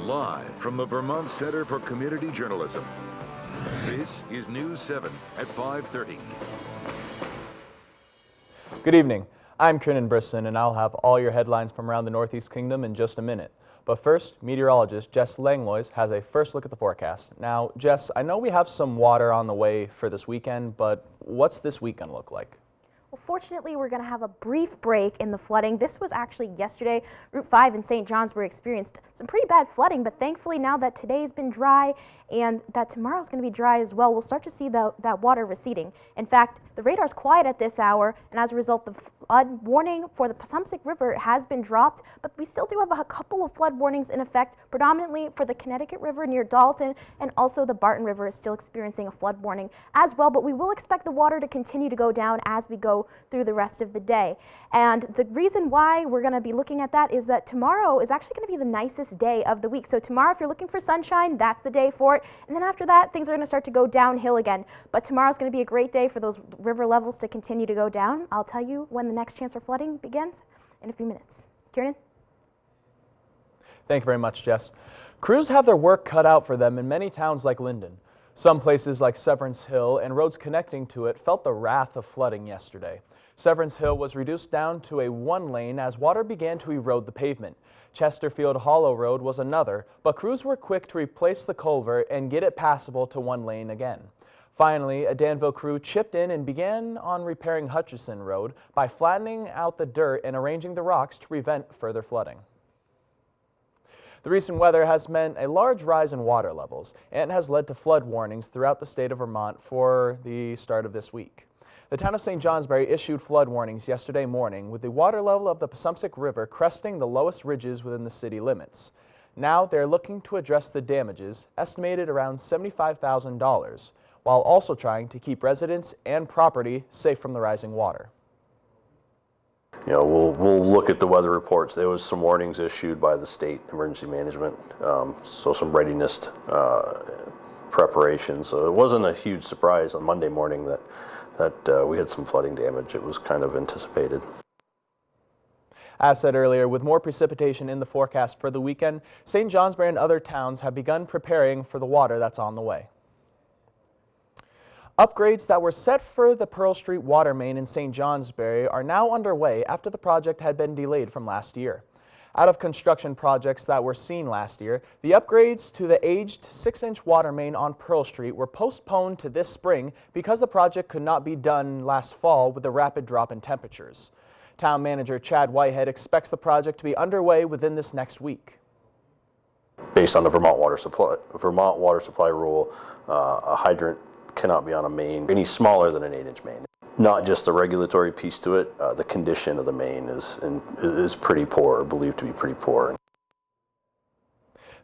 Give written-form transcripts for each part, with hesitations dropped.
Live from the Vermont Center for Community Journalism, this is News 7 at 5:30. Good evening. I'm Kiernan Brisson, and I'll have all your headlines from around the Northeast Kingdom in just a minute. But first, meteorologist Jess Langlois has a first look at the forecast. Now, Jess, I know we have some water on the way for this weekend, but what's this weekend look like? Well, fortunately, we're going to have a brief break in the flooding. This was actually yesterday. Route 5 in St. Johnsbury experienced some pretty bad flooding, but thankfully now that today's been dry and that tomorrow's going to be dry as well, we'll start to see that water receding. In fact, the radar's quiet at this hour, and as a result, the flood warning for the Passumpsic River has been dropped, but we still do have a couple of flood warnings in effect, predominantly for the Connecticut River near Dalton, and also the Barton River is still experiencing a flood warning as well, but we will expect the water to continue to go down as we go through the rest of the day. And the reason why we're going to be looking at that is that tomorrow is actually going to be the nicest day of the week. So tomorrow, if you're looking for sunshine, that's the day for it. And then after that, things are going to start to go downhill again. But tomorrow's going to be a great day for those river levels to continue to go down. I'll tell you when the next chance for flooding begins in a few minutes. Kieran? Thank you very much, Jess. Crews have their work cut out for them in many towns like Linden. Some places like Severance Hill and roads connecting to it felt the wrath of flooding yesterday. Severance Hill was reduced down to a one lane as water began to erode the pavement. Chesterfield Hollow Road was another, but crews were quick to replace the culvert and get it passable to one lane again. Finally, a Danville crew chipped in and began on repairing Hutchison Road by flattening out the dirt and arranging the rocks to prevent further flooding. The recent weather has meant a large rise in water levels and has led to flood warnings throughout the state of Vermont for the start of this week. The town of St. Johnsbury issued flood warnings yesterday morning with the water level of the Passumpsic River cresting the lowest ridges within the city limits. Now they're looking to address the damages, estimated around $75,000, while also trying to keep residents and property safe from the rising water. You know, we'll look at the weather reports. There was some warnings issued by the state emergency management, so some readiness preparation. So it wasn't a huge surprise on Monday morning that we had some flooding damage. It was kind of anticipated. As said earlier, with more precipitation in the forecast for the weekend, St. Johnsbury and other towns have begun preparing for the water that's on the way. Upgrades that were set for the Pearl Street water main in St. Johnsbury are now underway after the project had been delayed from last year. Out of construction projects that were seen last year, the upgrades to the aged 6-inch water main on Pearl Street were postponed to this spring because the project could not be done last fall with the rapid drop in temperatures. Town manager Chad Whitehead expects the project to be underway within this next week. Based on the Vermont water supply rule, a hydrant cannot be on a main any smaller than an 8-inch main. Not just the regulatory piece to it, the condition of the main is pretty poor, or believed to be pretty poor.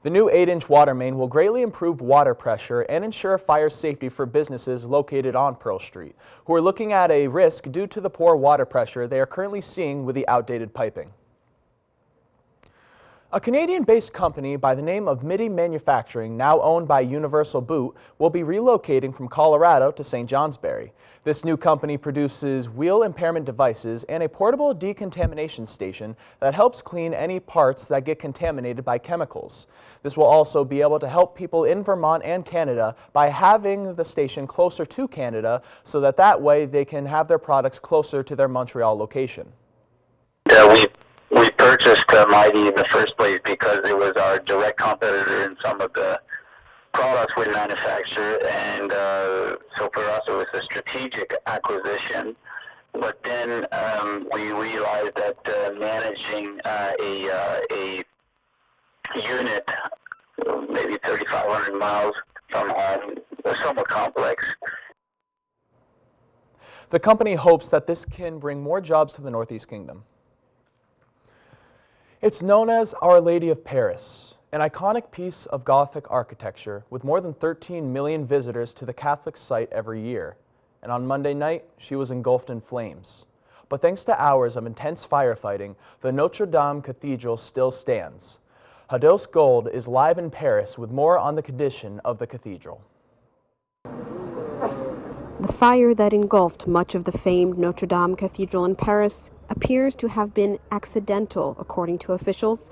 The new 8-inch water main will greatly improve water pressure and ensure fire safety for businesses located on Pearl Street, who are looking at a risk due to the poor water pressure they are currently seeing with the outdated piping. A Canadian-based company by the name of MIDI Manufacturing, now owned by Universal Boot, will be relocating from Colorado to St. Johnsbury. This new company produces wheel impairment devices and a portable decontamination station that helps clean any parts that get contaminated by chemicals. This will also be able to help people in Vermont and Canada by having the station closer to Canada so that way they can have their products closer to their Montreal location. We purchased Mighty in the first place because it was our direct competitor in some of the products we manufacture, and so for us it was a strategic acquisition. But then we realized that managing a unit maybe 3,500 miles from home was somewhat complex. The company hopes that this can bring more jobs to the Northeast Kingdom. It's known as Our Lady of Paris, an iconic piece of Gothic architecture with more than 13 million visitors to the Catholic site every year. And on Monday night, she was engulfed in flames. But thanks to hours of intense firefighting, the Notre Dame Cathedral still stands. Hados Gold is live in Paris with more on the condition of the cathedral. The fire that engulfed much of the famed Notre Dame Cathedral in Paris appears to have been accidental, according to officials.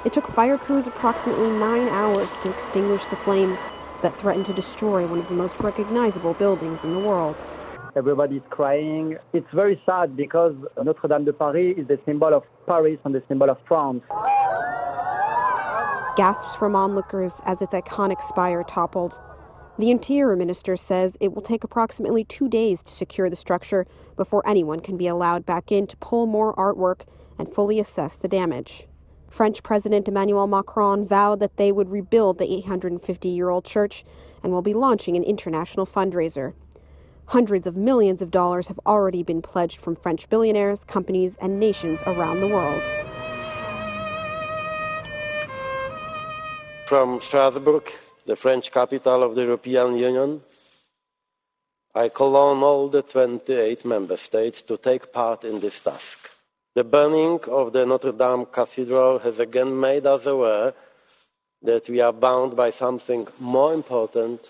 It took fire crews approximately 9 hours to extinguish the flames that threatened to destroy one of the most recognizable buildings in the world. Everybody's crying. It's very sad because Notre Dame de Paris is the symbol of Paris and the symbol of France. Gasps from onlookers as its iconic spire toppled. The Interior Minister says it will take approximately 2 days to secure the structure before anyone can be allowed back in to pull more artwork and fully assess the damage. French President Emmanuel Macron vowed that they would rebuild the 850-year-old church and will be launching an international fundraiser. Hundreds of millions of dollars have already been pledged from French billionaires, companies, and nations around the world. From Strasbourg, the French capital of the European Union, I call on all the 28 member states to take part in this task. The burning of the Notre Dame Cathedral has again made us aware that we are bound by something more important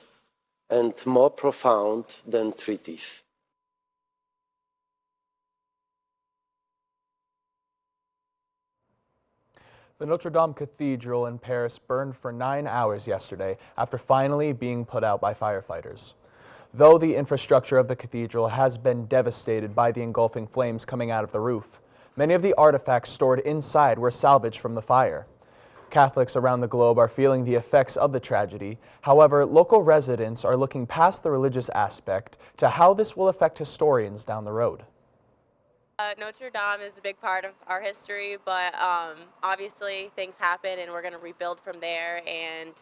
and more profound than treaties. The Notre Dame Cathedral in Paris burned for 9 hours yesterday after finally being put out by firefighters. Though the infrastructure of the cathedral has been devastated by the engulfing flames coming out of the roof, many of the artifacts stored inside were salvaged from the fire. Catholics around the globe are feeling the effects of the tragedy. However, local residents are looking past the religious aspect to how this will affect historians down the road. Notre Dame is a big part of our history, but obviously things happen and we're going to rebuild from there, and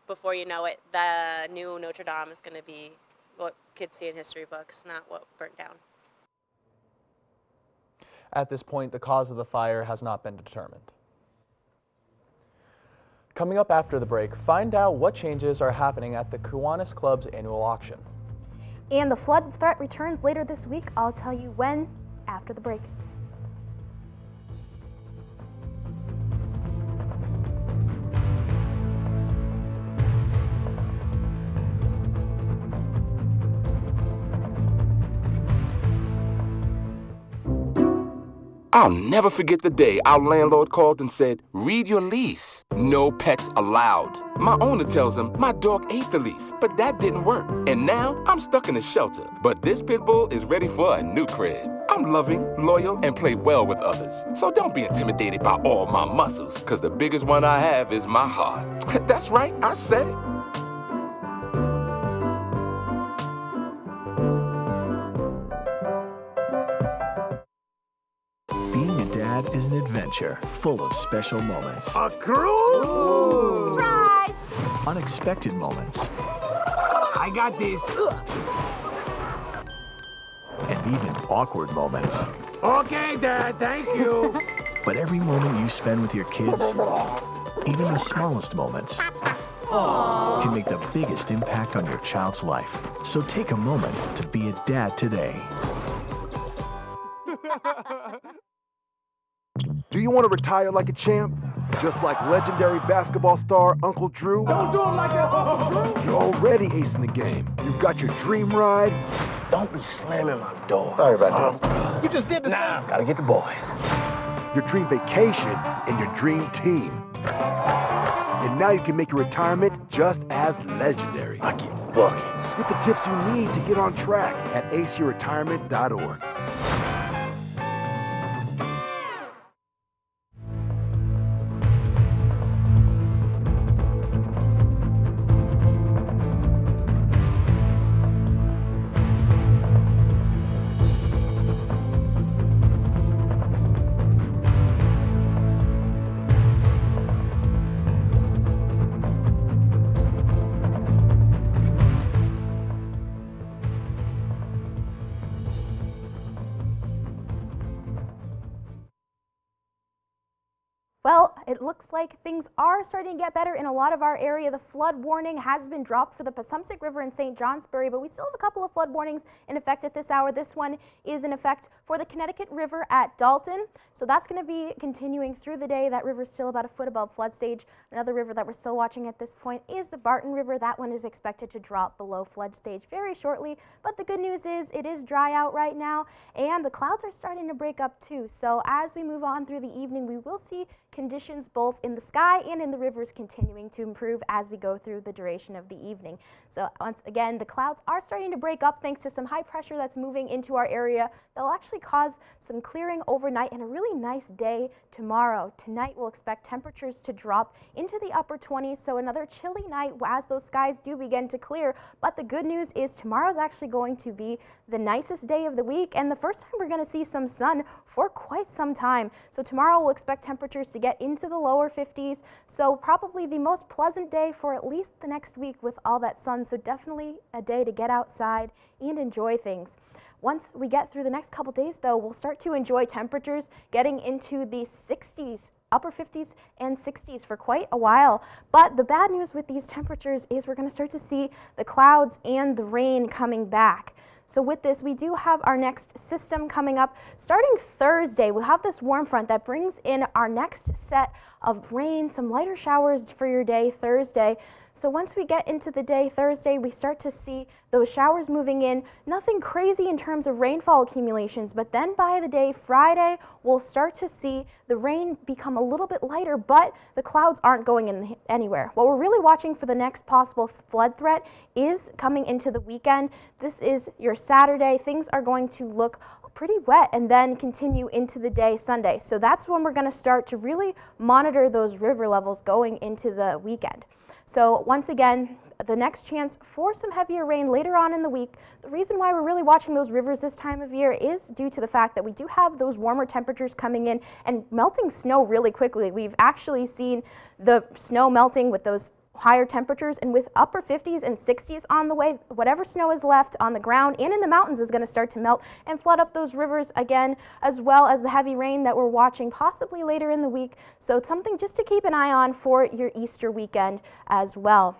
before you know it, the new Notre Dame is going to be what kids see in history books, not what burnt down. At this point, the cause of the fire has not been determined. Coming up after the break, find out what changes are happening at the Kiwanis Club's annual auction. And the flood threat returns later this week. I'll tell you when after the break. I'll never forget the day our landlord called and said, "Read your lease. No pets allowed." My owner tells him my dog ate the lease, but that didn't work. And now I'm stuck in a shelter. But this pit bull is ready for a new crib. I'm loving, loyal, and play well with others. So don't be intimidated by all my muscles, because the biggest one I have is my heart. That's right, I said it. Being a dad is an adventure full of special moments. A cruise? Surprise! Unexpected moments. I got this. And even awkward moments. Okay, Dad, thank you. But every moment you spend with your kids, even the smallest moments, can make the biggest impact on your child's life. So take a moment to be a dad today. Do you want to retire like a champ? Just like legendary basketball star Uncle Drew? Don't do him like that, Uncle Drew. You're already acing the game. You've got your dream ride. Don't be slamming my door. Sorry about that. You just did the same. Gotta get the boys. Your dream vacation and your dream team. And now you can make your retirement just as legendary. I get buckets. Get the tips you need to get on track at aceyourretirement.org. Well, it looks like things are starting to get better in a lot of our area. The flood warning has been dropped for the Passumpsic River in St. Johnsbury, but we still have a couple of flood warnings in effect at this hour. This one is in effect for the Connecticut River at Dalton. So that's going to be continuing through the day. That river is still about a foot above flood stage. Another river that we're still watching at this point is the Barton River. That one is expected to drop below flood stage very shortly. But the good news is it is dry out right now, and the clouds are starting to break up too. So as we move on through the evening, we will see conditions conditions both in the sky and in the rivers continuing to improve as we go through the duration of the evening. So once again, the clouds are starting to break up thanks to some high pressure that's moving into our area. That'll actually cause some clearing overnight and a really nice day tomorrow. Tonight we'll expect temperatures to drop into the upper 20s, so another chilly night as those skies do begin to clear. But the good news is tomorrow's actually going to be the nicest day of the week and the first time we're going to see some sun for quite some time. So tomorrow we'll expect temperatures to get into the lower 50s, so probably the most pleasant day for at least the next week with all that sun. So definitely a day to get outside and enjoy things. Once we get through the next couple days though, we'll start to enjoy temperatures getting into the 60s, upper 50s and 60s for quite a while. But the bad news with these temperatures is we're going to start to see the clouds and the rain coming back. So with this, we do have our next system coming up. Starting Thursday, we'll have this warm front that brings in our next set of rain, some lighter showers for your day Thursday. So once we get into the day Thursday, we start to see those showers moving in. Nothing crazy in terms of rainfall accumulations, but then by the day Friday, we'll start to see the rain become a little bit lighter, but the clouds aren't going anywhere. What we're really watching for the next possible flood threat is coming into the weekend. This is your Saturday. Things are going to look pretty wet and then continue into the day Sunday. So that's when we're going to start to really monitor those river levels going into the weekend. So once again, the next chance for some heavier rain later on in the week. The reason why we're really watching those rivers this time of year is due to the fact that we do have those warmer temperatures coming in and melting snow really quickly. We've actually seen the snow melting with those higher temperatures, and with upper 50s and 60s on the way, whatever snow is left on the ground and in the mountains is going to start to melt and flood up those rivers again, as well as the heavy rain that we're watching possibly later in the week. So it's something just to keep an eye on for your Easter weekend as well.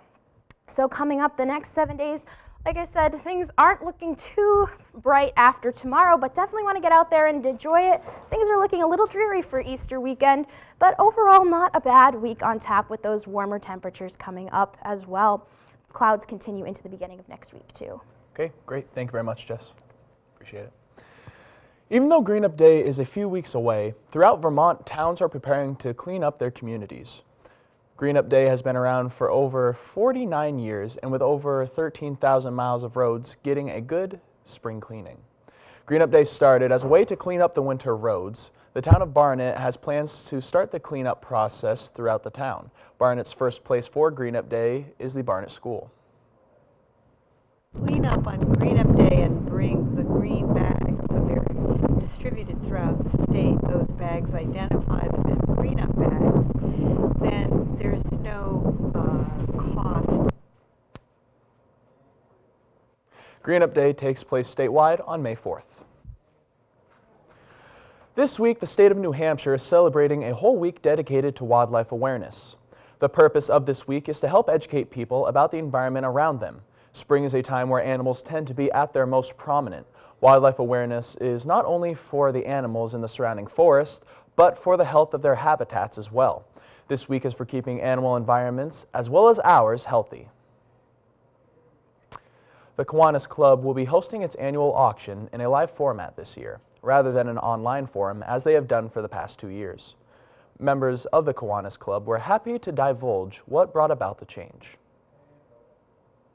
So coming up the next 7 days, like I said, things aren't looking too bright after tomorrow, but definitely want to get out there and enjoy it. Things are looking a little dreary for Easter weekend, but overall not a bad week on tap with those warmer temperatures coming up as well. Clouds continue into the beginning of next week too. Okay, great. Thank you very much, Jess. Appreciate it. Even though Green Up Day is a few weeks away, throughout Vermont, towns are preparing to clean up their communities. Green Up Day has been around for over 49 years and with over 13,000 miles of roads getting a good spring cleaning. Green Up Day started as a way to clean up the winter roads. The town of Barnet has plans to start the cleanup process throughout the town. Barnet's first place for Green Up Day is the Barnet School. Clean up on Green Up Day and bring the green bags, so they're distributed throughout the state. Those bags, identify them as Green Up bags. Then there's no cost. Green Up Day takes place statewide on May 4th. This week, the state of New Hampshire is celebrating a whole week dedicated to wildlife awareness. The purpose of this week is to help educate people about the environment around them. Spring is a time where animals tend to be at their most prominent. Wildlife awareness is not only for the animals in the surrounding forest, but for the health of their habitats as well. This week is for keeping animal environments, as well as ours, healthy. The Kiwanis Club will be hosting its annual auction in a live format this year, rather than an online forum as they have done for the past 2 years. Members of the Kiwanis Club were happy to divulge what brought about the change.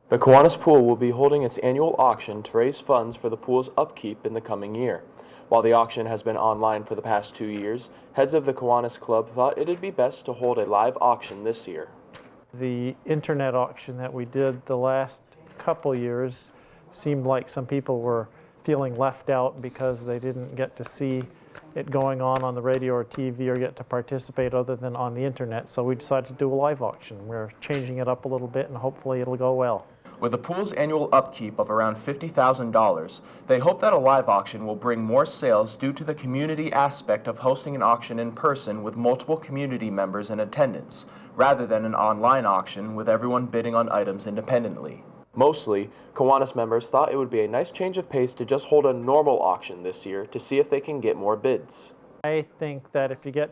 The Kiwanis Pool will be holding its annual auction to raise funds for the pool's upkeep in the coming year. While the auction has been online for the past 2 years, heads of the Kiwanis Club thought it'd be best to hold a live auction this year. The internet auction that we did the last couple years seemed like some people were feeling left out because they didn't get to see it going on the radio or TV or get to participate other than on the internet. So we decided to do a live auction. We're changing it up a little bit and hopefully it'll go well. With the pool's annual upkeep of around $50,000, they hope that a live auction will bring more sales due to the community aspect of hosting an auction in person with multiple community members in attendance, rather than an online auction with everyone bidding on items independently. Mostly, Kiwanis members thought it would be a nice change of pace to just hold a normal auction this year to see if they can get more bids. I think that if you get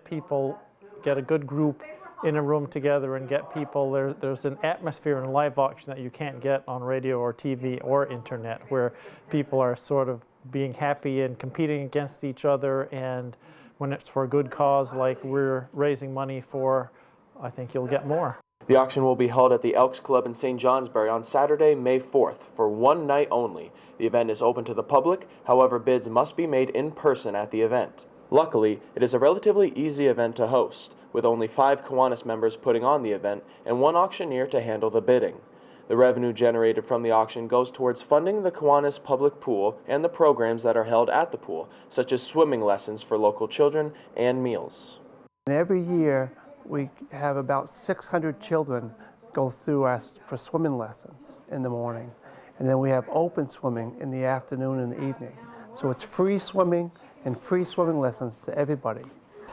a good group in a room together and get people, there's an atmosphere in a live auction that you can't get on radio or TV or internet, where people are sort of being happy and competing against each other and when it's for a good cause like we're raising money for, I think you'll get more. The auction will be held at the Elks Club in St. Johnsbury on Saturday, May 4th, for one night only. The event is open to the public, however bids must be made in person at the event. Luckily, it is a relatively easy event to host, with only 5 Kiwanis members putting on the event and 1 auctioneer to handle the bidding. The revenue generated from the auction goes towards funding the Kiwanis public pool and the programs that are held at the pool, such as swimming lessons for local children and meals. And every year, we have about 600 children go through us for swimming lessons in the morning. And then we have open swimming in the afternoon and the evening. So it's free swimming and free swimming lessons to everybody.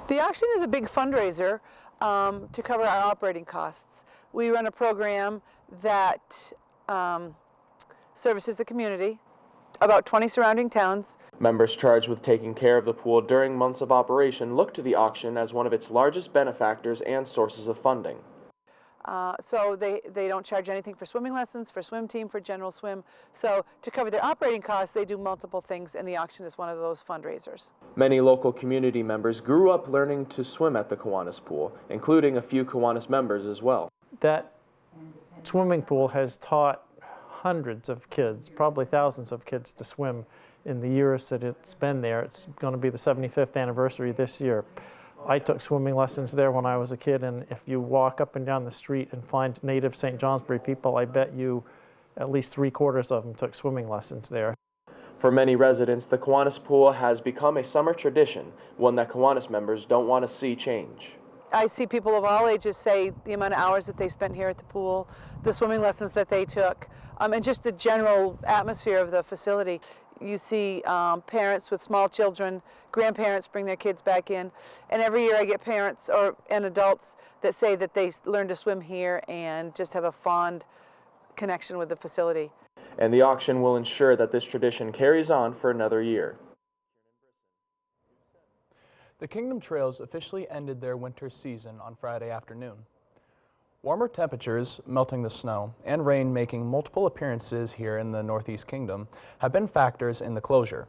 The auction is a big fundraiser to cover our operating costs. We run a program that services the community, about 20 surrounding towns. Members charged with taking care of the pool during months of operation look to the auction as one of its largest benefactors and sources of funding. So they don't charge anything for swimming lessons, for swim team, for general swim. So to cover their operating costs, they do multiple things, and the auction is one of those fundraisers. Many local community members grew up learning to swim at the Kiwanis pool, including a few Kiwanis members as well. That swimming pool has taught hundreds of kids, probably thousands of kids, to swim in the years that it's been there. It's going to be the 75th anniversary this year. I took swimming lessons there when I was a kid, and if you walk up and down the street and find native St. Johnsbury people, I bet you at least 3/4 of them took swimming lessons there. For many residents, the Kiwanis pool has become a summer tradition, one that Kiwanis members don't want to see change. I see people of all ages say the amount of hours that they spent here at the pool, the swimming lessons that they took, and just the general atmosphere of the facility. You see parents with small children, grandparents bring their kids back in, and every year I get parents and adults that say that they learn to swim here and just have a fond connection with the facility. And the auction will ensure that this tradition carries on for another year. The Kingdom Trails officially ended their winter season on Friday afternoon. Warmer temperatures, melting the snow, and rain making multiple appearances here in the Northeast Kingdom have been factors in the closure.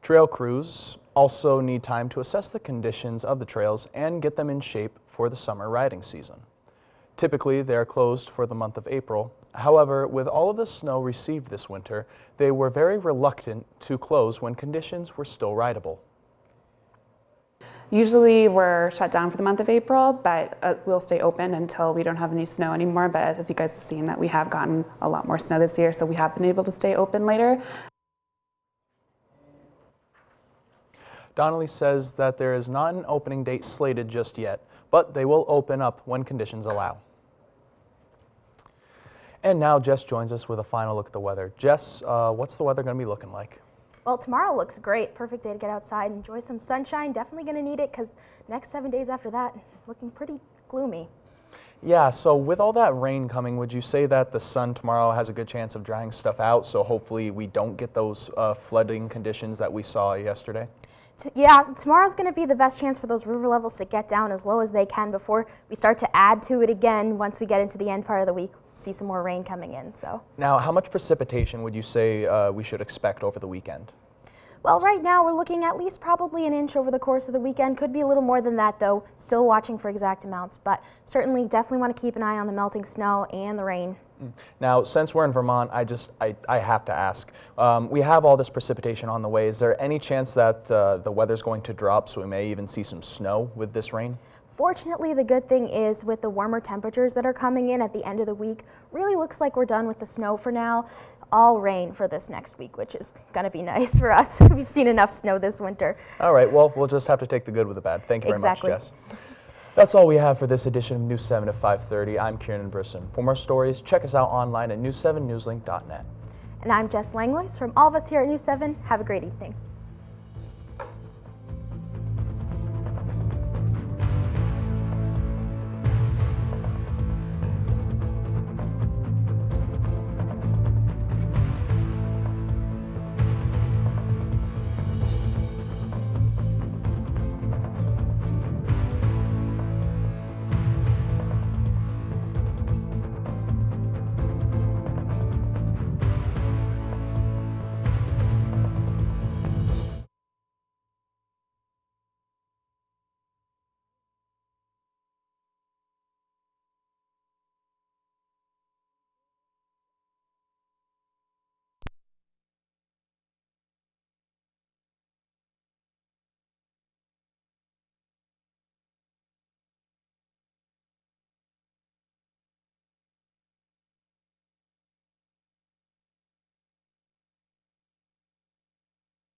Trail crews also need time to assess the conditions of the trails and get them in shape for the summer riding season. Typically, they are closed for the month of April. However, with all of the snow received this winter, they were very reluctant to close when conditions were still rideable. Usually we're shut down for the month of April, but we'll stay open until we don't have any snow anymore. But as you guys have seen, that we have gotten a lot more snow this year, so we have been able to stay open later. Donnelly says that there is not an opening date slated just yet, but they will open up when conditions allow. And now Jess joins us with a final look at the weather. Jess, what's the weather going to be looking like? Well, tomorrow looks great. Perfect day to get outside, enjoy some sunshine. Definitely going to need it because next 7 days after that, looking pretty gloomy. Yeah, so with all that rain coming, would you say that the sun tomorrow has a good chance of drying stuff out, so hopefully we don't get those flooding conditions that we saw yesterday? Yeah, tomorrow's going to be the best chance for those river levels to get down as low as they can before we start to add to it again once we get into the end part of the week. See some more rain coming in. So now, how much precipitation would you say we should expect over the weekend? Well, right now we're looking at least probably an inch over the course of the weekend. Could be a little more than that though. Still watching for exact amounts, but certainly definitely want to keep an eye on the melting snow and the rain. Now, since we're in Vermont, I have to ask, we have all this precipitation on the way. Is there any chance that the weather's going to drop so we may even see some snow with this rain? Fortunately, the good thing is with the warmer temperatures that are coming in at the end of the week, really looks like we're done with the snow for now. All rain for this next week, which is going to be nice for us. We've seen enough snow this winter. All right, well, we'll just have to take the good with the bad. Thank you very much, Jess. That's all we have for this edition of News 7 at 5:30. I'm Kieran Brisson. For more stories, check us out online at news7newslink.net. And I'm Jess Langlois. From all of us here at News 7, have a great evening.